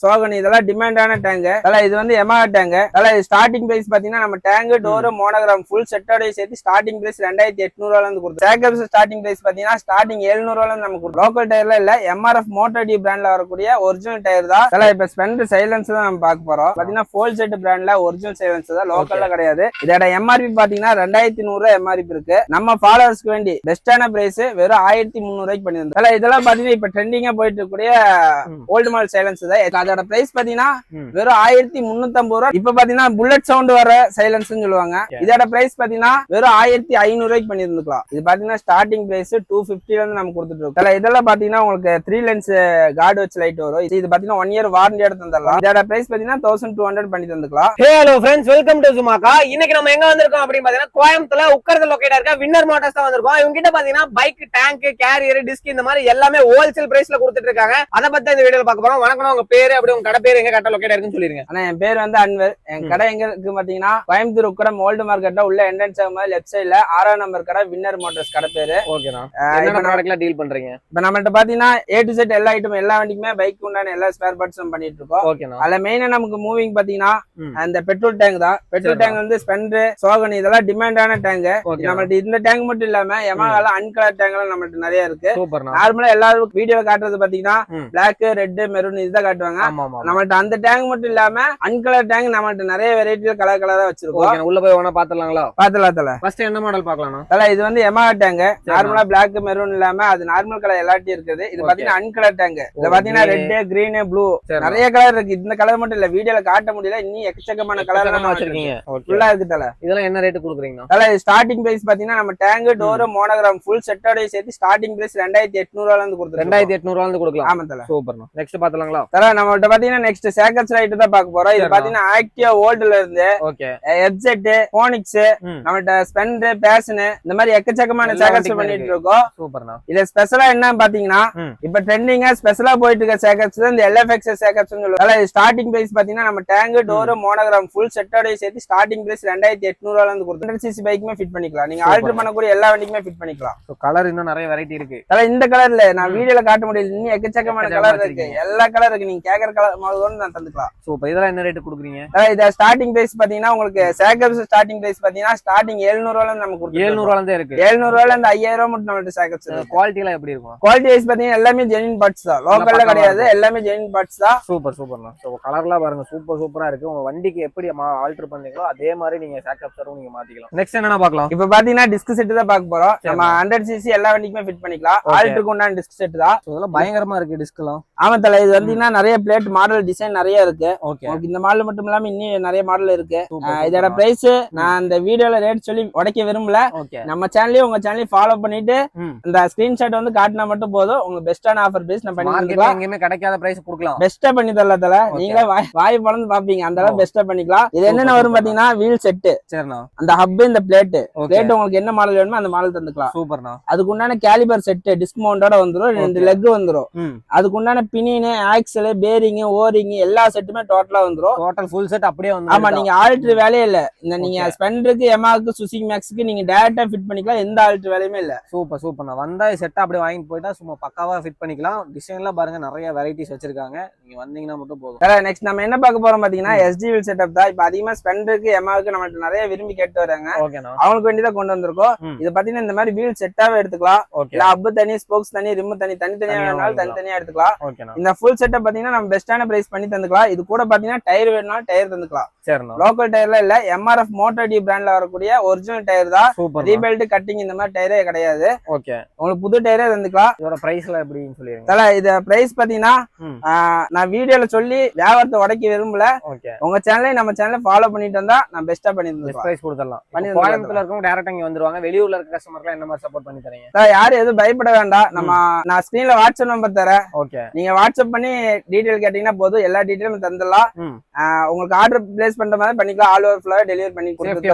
சோகன் இதெல்லாம் டிமாண்டான டேங்க். இது வந்து எமா டேங்க். ஸ்டார்டிங் பிரைஸ் பாத்தீங்கன்னா நம்ம டேங்க் டோர் மோனோகிராம் ஃபுல் செட்டோட சேர்த்து ஸ்டார்டிங் பிரைஸ் 2800 இருந்து கொடுத்தோம். சேக்கப்ஸ் ஸ்டார்டிங் பிரைஸ் பாத்தீங்கன்னா ஸ்டார்டிங் 700 இருந்து நம்ம கொடுத்தோம். லோக்கல் டயர்ல இல்ல MRF மோட்டோ டி பிராண்ட்ல வரக்கூடிய ஒரிஜினல் டயர் தான். இப்ப ஸ்பெண்டர் சைலன்ஸ் தான் நம்ம பார்க்க போறோம். பாத்தீங்கன்னா ஃபோல் செட் பிராண்ட்ல ஒரிஜினல் சைலன்ஸ் தான், லோக்கல்ல கிடையாது. இதோட MRP பாத்தீங்கன்னா 2100 MRP இருக்கு. நம்ம ஃபாலோவர்ஸ்க்கு வேண்டி பெஸ்டான பிரைஸ் வெறும் 1300 ரூபாய்க்கு பண்ணிருந்தோம். இதெல்லாம் பாத்தீங்கன்னா இப்ப ட்ரெண்டிங்கா போயிட்டு இருக்கக்கூடிய ஓல்டு மாடல் சைலன்ஸ் தான். அதோட பிரைஸ் பாத்தீங்கன்னா வெறும் 1350 ரூபாய். இப்ப பாத்தீங்கன்னா புல்லட் சவுண்ட் வர சைலன்ஸ் சொல்லுவாங்க. இதோட பிரைஸ் பாத்தீங்கன்னா வெறும் 1500 ரூபாய்க்கு பண்ணிருந்துக்கலாம். இது பாத்தீங்கன்னா ஸ்டார்டிங் பிரைஸ் 250 இருந்து நம்ம கொடுத்துட்டு இருக்கோம். இதெல்லாம் பாத்தீங்கன்னா உங்களுக்கு 3 லென்ஸ் கார்டு வச்சு லைட் வரும். இது பாத்தீங்கன்னா 1 இயர் வாரண்டி எடுத்து தந்துடலாம். இதோட பிரைஸ் பாத்தீங்கன்னா 1200 பண்ணி தந்துக்கலாம். ஹலோ ஃப்ரெண்ட்ஸ், வெல்கம் டு சுமாக்கா. இன்னைக்கு நம்ம எங்க வந்திருக்கோம் அப்படின்னு பாத்தீங்கன்னா கோயம்புத்தூர்ல உக்கரத்துல லொகேட் இருக்க வின்னர் மோட்டார்ஸ் தான் வந்திருக்கோம். இவங்க கிட்ட பாத்தீங்கன்னா பைக், டேங்க், கேரியர், டிஸ்க் இந்த மாதிரி எல்லாமே ஹோல்சேல் பிரைஸ்ல கொடுத்துட்டு இருக்காங்க. அதை பத்தி இந்த வீடியோல பார்க்க போறோம். வணக்கம், உங்க பேரு அப்படி உங்க கடை பேரு எங்க கரெக்டா லொகேட் இருக்குன்னு சொல்லிருங்க. ஆனா என் பேர் வந்து அன்வர். என் கடை எங்க இருக்கு பாத்தீங்கன்னா கோயம்புத்தூர் உக்கரம் ஓல்டு மார்க்கெட்ல உள்ள என்ட்ரன்ஸ் ஆகும் லெஃப்ட் சைடுல 6ஆம் நம்பர் கடை வின்னர் மோட்டார்ஸ் கடை பேரு. ஓகேண்ணா, என்ன ப்ராடக்ட்ல டீல் பண்றீங்க? இப்ப நம்மள்ட்ட பாத்தீங்கன்னா A to Z எல்லா ஐட்டம் எல்லா வண்டிக்குமே பைக் உண்டான எல்லா ஸ்பேர் பார்ட்ஸ் நம்ம பண்ணிட்டு இருக்கோம். ஓகேண்ணா. அதுல மெயினா நமக்கு மூவிங் பாத்தீங்கன்னா அந்த பெட்ரோல் டேங்க் தான். பெட்ரோல் டேங்க் வந்து ஸ்பெண்டர், சோகன் இதெல்லாம் டிமாண்டான டேங்க். நம்மள்ட்ட இந்த டேங்க் மட்டும் இல்லாம யமாஹால அன்கலர் டேங்க் எல்லாம் நம்மள்ட்ட நிறைய இருக்கு. நார்மலா எல்லாரும் வீடியோ காட்டுறது பாத்தீங்கன்னா பிளாக், ரெட், மெரூன் இதுதான் காட்டுவாங்க. நம்மள்ட்ட அந்த டேங்க் மட்டும் இல்லாம அன்கலர் டேங்க் நம்மள்ட்ட நிறைய வெரைட்டில கலர் கலரா வச்சிருக்கோம். உள்ள போய் வேணா பாத்துடலாங்களா? பாத்துலாம். ஃபர்ஸ்ட் என்ன மாடல் பார்க்கலாம்? இது வந்து யமாஹா டேங்க். நார்மலா பிளாக், மெரூன் இல்லாம அது நார்மல் கலர் எல்லாத்தையும் இருக்குது. இது பாத்தீங்கன்னா அன்கலர் டேங்க். இது பாத்தீங்கன்னா ரெட், கிரீன், ப்ளூ நிறைய கலர் இருக்கு. இந்த கலர் மட்டும் இல்ல, வீடியோல காட்ட முடியல, இன்னும் எக்கச்சக்கமான கலர் வச்சிருக்கீங்க. ஃபுல்லா இருக்கு தல. இதெல்லாம் என்ன ரேட் கொடுக்குறீங்க? ஸ்டார்டிங் பிரைஸ் பாத்தீங்கன்னா நம்ம டேங்க், டோர், மோனோகிராம் ஃபுல் செட்டோட சேர்த்து ஸ்டார்டிங் பிரைஸ் 2800 இருந்து கொடுத்துருக்கோம். 2800 இருந்து கொடுக்கலாம். ஆமா தல. சூப்பர். நெக்ஸ்ட் பாத்தலாங்களா? தல நம்மள்ட்ட பாத்தீங்கன்னா நெக்ஸ்ட் சேக்கர்ஸ் ரைட் தான் பார்க்க போறோம். இது பாத்தீங்கன்னா ஆக்டிவா ஓல்ட்ல இருந்து எஃப்செட், போனிக்ஸ், நம்மள்ட்ட ஸ்பெண்டர், பேஷன் இந்த மாதிரி எக்கச்சக்கமான சேக்கர்ஸ் பண்ணிட்டு இருக்கோம். சூப்பர்ண்ணா. இதுல ஸ்பெஷலா என்ன பாத்தீங்கன்னா இப்ப ட்ரெண்டிங்கா ஸ்பெஷலா போயிட்டு இருக்க சேக்கர்ஸ் இந்த LFX சேக்கர்ஸ் சொல்லுவாங்க. ஸ்டார்டிங் பிரைஸ் பாத்தீங்கன்னா நம்ம டேங்க், டோர், மோனோகிராம் ஃபுல் செட்டோட சேர்த்து ஸ்டார்டிங் பிரைஸ் 2800 இருந்து கொடுத்து 100cc பைக்குமே ஃபிட் பண்ணிக்கலாம். நீங்க ஆல்டர் பண்ணக்கூடிய எல்லா வண்டிக்குமே ஃபிட் பண்ணிக்கலாம். கலர் இன்னும் நிறைய வெரைட்டி இருக்கு. இந்த கலர்ல நான் வீடியோல காட்ட முடியல, இன்னும் எக்கச்சக்கமான கலர் இருக்கு. எல்லா கலர் இருக்கு. நீங்க கேக்குற கலர் மாதிரி நான் தந்துக்கலாம். சூப்பர். இதெல்லாம் என்ன ரேட் கொடுக்குறீங்க? இத ஸ்டார்டிங் பிரைஸ் பாத்தீங்கன்னா உங்களுக்கு சேக்கர்ஸ் ஸ்டார்டிங் பிரைஸ் பாத்தீங்கன்னா ஸ்டார்டிங் 700 இருந்து நம்ம கொடுத்து 700 இருந்து இருக்கு. 700 இருந்து 5000 மட்டும் நம்மள்ட்ட சேக்கர்ஸ். குவாலிட்டி எல்லாம் எப்படி இருக்கும்? குவாலிட்டி வைஸ் பாத்தீங்கன்னா எல்லாமே ஜெனுவின் பார்ட்ஸ் தான், லோக்கல்ல கிடையாது, எல்லாமே ஜெனுவின் பார்ட்ஸ் தான். சூப்பர் சூப்பர்ண்ணா. கலர்லாம் பாருங்க, சூப்பர் சூப்பரா இருக்கு. உங்க வண்டிக்கு எப்படி ஆல்டர் பண்ணீங்களோ அதே மாதிரி நீங்க சேக்கப்ஸரும் நீங்க மாத்திக்கலாம். நெக்ஸ்ட் என்ன பார்க்கலாம்? இப்ப பாத்தீங்கன்னா டிஸ்க் செட் தான் பார்க்க போறோம். நம்ம 100cc எல்லா வண்டிக்குமே ஃபிட் பண்ணிக்கலாம். ஆல்டருக்கு உண்டான டிஸ்க் செட் தான். இதெல்லாம் பயங்கரமா இருக்கு டிஸ்க்லாம். ஆமா தல. இது வந்தீங்கன்னா நிறைய பிளேட் மாடல் டிசைன் நிறைய இருக்கு. ஓகே. இந்த மாடல் மட்டும் இல்லாம இன்னும் நிறைய மாடல் இருக்கு. இதோட பிரைஸ் நான் இந்த வீடியோல ரேட் சொல்லி உடைக்க விரும்பல. நம்ம சேனலையும் உங்க சேனலையும் ஃபாலோ பண்ணிட்டு இந்த ஸ்கிரீன்ஷாட் வந்து காட்டினா மட்டும் போதும். உங்களுக்கு பெஸ்டான ஆஃபர் பிரைஸ் நம்ம பண்ணி கொடுக்கலாம். எங்கேயுமே கிடைக்காத பிரைஸ் கொடுக்கலாம். பெஸ்டா பண்ணி தரல தல. நீங்களே வாய் பழந்து பாப்பீங்க, அந்த அளவுக்கு பெஸ்டா பண்ணிக்கலாம். இது என்னென்ன வரும் பாத்தீங்கன்னா வீல் செட், சரிண்ணா, அந்த ஹப், இந்த பிளேட் உங்களுக்கு என்ன மாடல் வேணுமோ அந்த மாடல் தந்துக்கலாம். சூப்பர்ண்ணா. அதுக்கு உண்டான கேலிபர் செட் டிஸ்க் மவுண்டோட வந்துரும். 2 லெக் வந்துரும். அதுக்கு உண்டான பினின், ஆக்சல், பேரிங், ஓரிங் எல்லா செட்டுமே டோட்டலா வந்துரும். டோட்டல் ஃபுல் செட் அப்படியே வந்து. ஆமா, நீங்க ஆல்டர் வேலையே இல்ல. இந்த நீங்க ஸ்பெண்டருக்கு, யமாஹாக்கு, சுசுகி மேக்ஸ்க்கு நீங்க டைரக்டா ஃபிட் பண்ணிக்கலாம். எந்த ஆல்டர் வேலையுமே இல்ல. சூப்பர் சூப்பர்ண்ணா. வந்தா செட்டா அப்படியே வாங்கிட்டு போயிட்டா சும்மா பக்காவா ஃபிட் பண்ணிக்கலாம். டிசைன்லாம் பாருங்க, நிறைய வெரைட்டிஸ் வச்சிருக்காங்க. நீங்க வந்தீங்கன்னா மட்டும் போதும். நெக்ஸ்ட் நம்ம என்ன பார்க்க போறோம் பாத்தீங்கன்னா SD வீல் செட்டப் தான். இப்ப அதிகமா ஸ்பெண்டருக்கு, யமாஹாக்கு நம்மள்ட்ட நிறைய விரும்பி கேட்டு வராங்க. அவங்களுக்கு வேண்டிதான் கொண்டு வந்திருக்கோம். இது பாத்தீங்கன்னா இந்த மாதிரி வீல் செட்டாவே எடுத்துக்கலாம். இல்ல அப்பு தனி, ஸ்போக்ஸ் தனி, ரிம் தனித்தனியா வேணாலும் தனித்தனியா எடுத்துக்கலாம். இந்த ஃபுல் செட்டப் பாத்தீங்கன்னா நம்ம பெஸ்டான பிரைஸ் பண்ணி தந்துக்கலாம். இது கூட பாத்தீங்கன்னா டயர் வேணும்னாலும் டயர் தந்துக்கலாம். லோக்கல் டயர்ல இல்ல, MRF மோட்டோ டி பிராண்ட்ல வரக்கூடிய ஒரிஜினல் டயர் தான். ரீபெல்ட், கட்டிங் இந்த மாதிரி டயரே கிடையாது. உங்களுக்கு புது டயரே தந்துக்கலாம். இதோட பிரைஸ்ல எப்படின்னு சொல்லிருங்க. தல இது பிரைஸ் பாத்தீங்கன்னா நான் வீடியோல சொல்லி வியாபாரத்தை உடைக்க விரும்பல. உங்க சேனலையும் நம்ம சேனலை ஃபாலோ பண்ணிட்டு வந்தா நான் பெஸ்டா பண்ணி பிரைஸ் கொடுத்துடலாம். கோயம்புத்தூர்ல இருக்கவங்க டைரக்டா இங்க வந்துருவாங்க. வெளியூர்ல இருக்க கஸ்டமர்லாம் என்ன மாதிரி சப்போர்ட் பண்ணி தரீங்க? யாரும் எதுவும் பயப்பட வேண்டாம். நான் ஸ்கிரீன்ல வாட்ஸ்அப் நம்பர் தரேன். நீங்க வாட்ஸ்அப் பண்ணி டீடைல் கேட்டீங்கன்னா போதும், எல்லா டீடைலும் தந்துடலாம். உங்களுக்கு ஆர்டர் பிளேஸ் பண்ற மாதிரி பண்ணிக்கலாம். ஆல் ஓவர் ஃபுல்லா டெலிவரி பண்ணி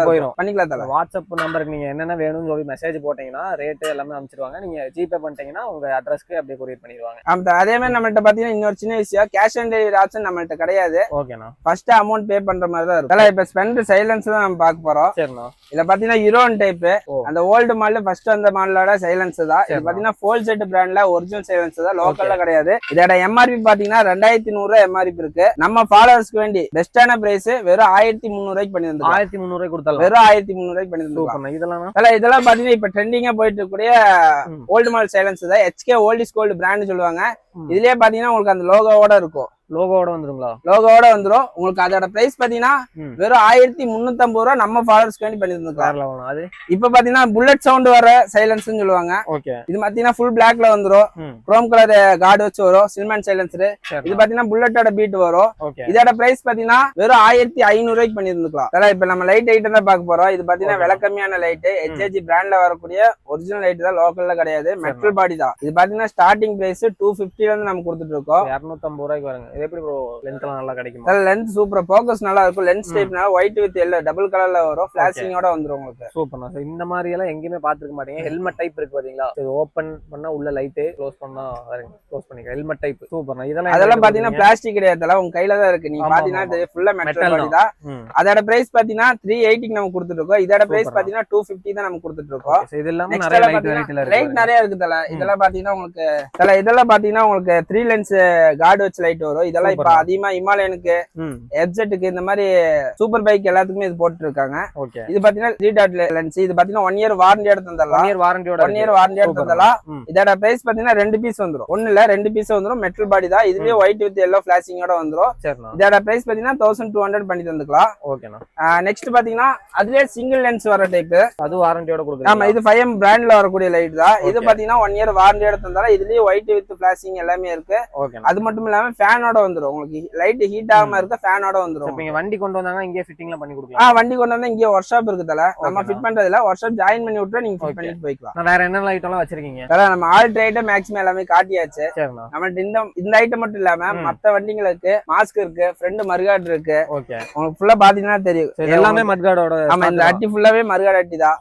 போயிடும் பண்ணிக்கலாம். தல வாட்ஸ்அப் நம்பருக்கு நீங்க என்னென்ன வேணும்னு சொல்லி மெசேஜ் போட்டீங்கன்னா ரேட் எல்லாமே அனுப்பிச்சிடுவாங்க. நீங்க ஜிபே பண்ணிட்டீங்கன்னா உங்க அட்ரஸ்க்கு அப்படியே கொரியர் பண்ணிடுவாங்க. அதே மாதிரி நம்மள்ட்ட பாத்தீங்கன்னா இன்னொரு சின்ன விஷயம், கேஷ் ஆன் டெலிவரி ஆப்ஷன் நம்மள்ட்ட கிடையாது. ஓகேண்ணா. ஃபர்ஸ்ட் அமௌண்ட் பே பண்ற மாதிரி தான் இருக்கும். இப்ப ஸ்பெண்டர் சைலன்ஸ் தான் நம்ம பார்க்க போறோம். சரிண்ணா. இத பாத்தீங்கன்னா யூரோன் டைப், அந்த ஓல்டு மாடல் ஃபர்ஸ்ட் அந்த மாடலோட சைலன்ஸ் தான். இது பாத்தீங்கன்னா ஃபோல் செட் பிராண்ட்ல ஒரிஜினல் சைலன்ஸ் தான், லோக்கல்ல கிடையாது. இதோட MRP பாத்தீங்கன்னா 2100 எம்ஆர்பி இருக்கு. நம்ம ஃபாலோவர்ஸ்க்கு வேண்டி பெஸ்டான பிரைஸ் வெறும் 1300 பண்ணி தந்துருக்கோம். 1300 கொடுத்தாலும் வெறும் 1300 பண்ணி தந்துருக்கோம். இதெல்லாம் பாத்தீங்கன்னா இப்ப ட்ரெண்டிங்கா போயிட்டு இருக்கக்கூடிய ஓல்டு மாடல் சைலன்ஸ் தான். HK old is gold brand சொல்லுவாங்க. இதுலயே பாத்தீங்கன்னா உங்களுக்கு அந்த லோகோவோட இருக்கும். லோகோவோட வந்துருங்களா? லோகோவோட வந்துரும். உங்களுக்கு அதோட பிரைஸ் பாத்தீங்கன்னா வெறும் 1350 ரூபா நம்ம ஃபாலோவர்ஸ்க்கு வேண்டி பண்ணி தந்துருக்கோம். அது இப்ப பாத்தீங்கன்னா புல்லட் சவுண்ட் வர சைலன்ஸ் சொல்லுவாங்க. இது பாத்தீங்கன்னா ஃபுல் பிளாக்ல வந்துரும். குரோம் கலர் கார்டு வச்சு வரும். சில்மன் சைலன்சர். இது பாத்தீங்கன்னா புல்லட்டோட பீட் வரும். இதோட பிரைஸ் பாத்தீங்கன்னா வெறும் 1500 பண்ணி தந்துக்கலாம். இப்ப நம்ம லைட் ஐட்டம் தான் பார்க்க போறோம். இது பாத்தீங்கன்னா விலை கம்மியான லைட். HG பிராண்ட்ல வரக்கூடிய ஒரிஜினல் லைட் தான். லோக்கல்ல கிடையாது. மெட்டல் பாடி தான். இது பாத்தீங்கன்னா ஸ்டார்டிங் பிரைஸ் 250 இருந்து நம்ம கொடுத்துட்டு இருக்கோம். 250 ரூபாய்க்கு வருங்க. இது எப்படி ப்ரோ லெந்த் எல்லாம் நல்லா கிடைக்கும்? லெந்த் சூப்பர் ஃபோக்கஸ் நல்லா இருக்கும். லென்ஸ் டைப்னால ஒயிட் வித் எல்லோ டபுள் கலர்ல வரும். ஃபிளாஷிங்கோட வந்துரும் உங்களுக்கு. சூப்பர். இந்த மாதிரி எல்லாம் எங்கேயுமே பாத்துக்க மாட்டீங்க. ஹெல்மெட் டைப் இருக்கு பாத்தீங்களா? இது ஓபன் பண்ணா உள்ள லைட், க்ளோஸ் பண்ணா க்ளோஸ் பண்ணிக்கலாம். Helmet type super. அதெல்லாம் பாத்தீங்கன்னா பிளாஸ்டிக் கிடையாது. உங்க கையில தான் இருக்கு. நீங்க பாத்தீங்கன்னா ஃபுல்லா மெட்டல் பாடி தான். அதோட பிரைஸ் பாத்தீங்கன்னா 380 க்கு நம்ம கொடுத்துட்டு இருக்கோம். இதோட பிரைஸ் பாத்தீங்கன்னா 250 தான் நம்ம கொடுத்துட்டு இருக்கோம். இதெல்லாம் நிறைய லைட் நிறைய இருக்கு தல. இதெல்லாம் பாத்தீங்கன்னா உங்களுக்கு இதெல்லாம் பாத்தீங்கன்னா உங்களுக்கு 3 லென்ஸ் கார்டு வச்சு லைட் வரும். இதெல்லாம் இப்ப அதிகமா இமாலயனுக்கு, எஃப்ஜெட்டுக்கு இந்த மாதிரி சூப்பர் பைக் எல்லாத்துக்குமே இது போட்டு இருக்காங்க. இது பாத்தீங்கன்னா 3 டாட் லென்ஸ். இது பாத்தீங்கன்னா 1 இயர் வாரண்டியோட தந்தலாம். 1 இயர் வாரண்டியோட தந்தலாம். இதோட பிரைஸ் பாத்தீங்கன்னா 2 பீஸ் வந்துரும். ஒண்ணு இல்ல 2 பீஸ் வந்துரும். மெட்டல் பாடி தான். இதுலயே ஒயிட் வித் எல்லோ ஃபிளாஷிங்கோட வந்துரும். இதோட பிரைஸ் பாத்தீங்கன்னா 1200 பண்ணி தந்துக்கலாம். நெக்ஸ்ட் பாத்தீங்கன்னா அதுலயே சிங்கிள் லென்ஸ் வர டைப். அது வாரண்டியோட கொடுக்குறாங்க. ஆமா, இது 5M பிராண்ட்ல வரக்கூடிய லைட் தான். இது பாத்தீங்கன்னா 1 இயர் வாரண்டியோட தந்தாலும் இதுலயே ஒயிட் வித் ஃபிளாஷிங் எல்லாமே இருக்கு. அது மட்டும் இல்லாம ஃபேனோட வந்துரும். உங்களுக்கு லைட் ஹீட் ஆகாம இருக்க ஃபேனோட வந்துரும். நீங்க வண்டி கொண்டு வந்தாங்க இங்கே ஃபிட்டிங்ல பண்ணி கொடுக்கலாம். வண்டி கொண்டு வந்தா இங்கே ஒர்க் ஷாப் இருக்குதல. நம்ம ஃபிட் பண்றதுல ஒர்க் ஷாப் ஜாயின் பண்ணி விட்டா நீங்க ஃபிட் பண்ணிட்டு போய்க்கலாம். வேற என்ன ஐட்டம் எல்லாம் வச்சிருக்கீங்க? நம்ம ஆல் ஐட்டம் மேக்ஸிமம் எல்லாமே காட்டியாச்சு. நம்மள்ட்ட இந்த ஐட்டம் மட்டும் இல்லாம மத்த வண்டிங்களுக்கு மாஸ்க் இருக்கு, ஃப்ரண்ட் மர்காட் இருக்கு. உங்களுக்கு ஃபுல்லா பாத்தீங்கன்னா தெரியும். எல்லாமே மர்காடோட. ஆமா, இந்த அட்டி ஃபுல்லாவே மர்காட் அட்டி தான்.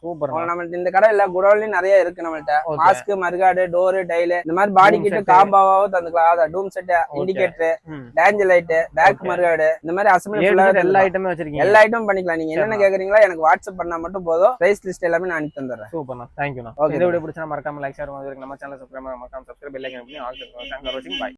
நம்மள்ட்ட இந்த கடை இல்ல குடோன்லயும் நிறைய இருக்கு. நம்மள்ட்ட மாஸ்க், மர்காடு, டோர், டைல் இந்த மாதிரி பாடி கிட்ட காம்பாவாவும் தந்துக்கலாம். அத டூம் set, indicator, danger light, back mudguard இந்த மாதிரி அசம்பிளி ஃபுல்லா எல்லா ஐட்டமே வச்சிருக்கீங்க. எல்லா ஐட்டமும் பண்ணிக்கலாம். நீங்க என்னென்ன கேக்குறீங்களோ எனக்கு வாட்ஸ்அப் பண்ணா மட்டும் போதும். பிரைஸ் லிஸ்ட் எல்லாமே நான் அனுப்பி தந்துறேன். சூப்பர்ண்ணா, தேங்க்யூண்ணா. இந்த வீடியோ பிடிச்சா மறக்காம லைக், ஷேர், நம்ம சேனல் சப்ஸ்கிரைப், மறக்காம சப்ஸ்கிரைப், பெல் ஐகான் பண்ணி ஆல். தேங்க்ஸ் ஃபார் வாட்சிங். பை.